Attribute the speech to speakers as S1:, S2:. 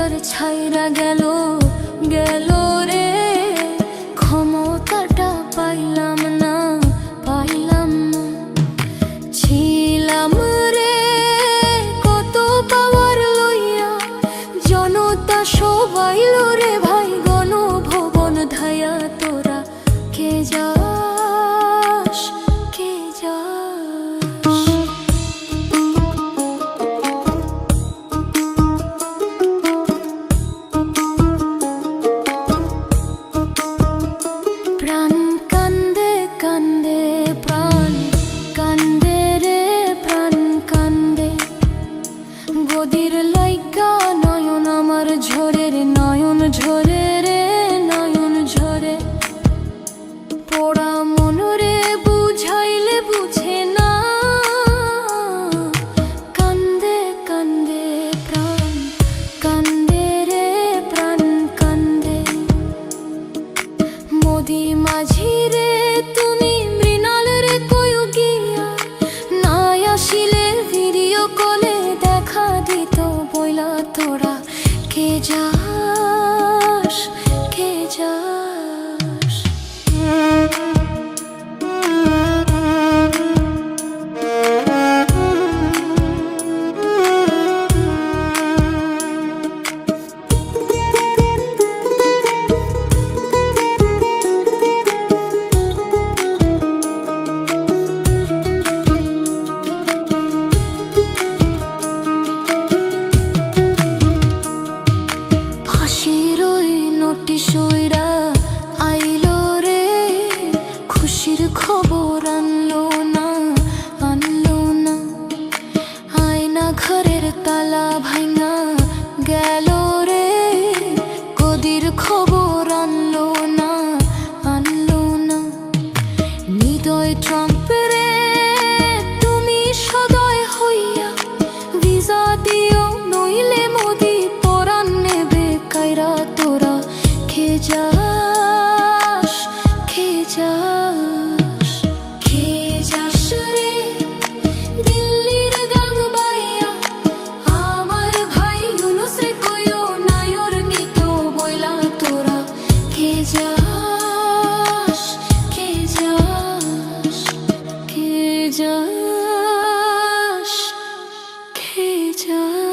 S1: ভিতর ছাইরা গেল গেল রে, ক্ষমতাটা পাইলাম না পাইলাম না। ছিলাম রে কত পাওয়ার লইয়া, জনতা সবাই রে ভাই গণভবন ধায়া। তোরা কে যাস কে যাস? প্রাণ কান্দে কান্দে প্রাণ কান্দে রে প্রাণ কান্দে, গদির লাইগা নয়ন আমার ঝরে রে নয়ন ঝরে রে নয়ন ঝরে। পোড়া মন রে বুঝাইলে বুঝে না, কান্দে কান্দে প্রাণ কান্দে রে প্রাণ কান্দে। মোদি মাঝি রে তুমি মৃণাল রে কইও গিয়া, না আসিলে ভিডিও কলে দেখা দিত বইলা। তোরা কে যাস কে যাস? ফাঁসির ওই নোটিশ উইরা আইলো রে, খুশির খবর আনলো না আনলো না। আয়না ঘরের তালা ভাঙা গেল রে, গদির খবর আনলো না আনলো না। হৃদয় ট্রাম্প রে তুমি সদয় হইয়া, ভিসা দিও নইলে মোদি পরাণ নেবে কাইরা। তোরা কে যাস কে যাস? কে যাস রে দিল্লির গান বাইয়া, আমার ভাই ইউনূস রে কইও নায়র নিত বইলা। তোরা কে যাস কে যাস কে যাস কে যাস?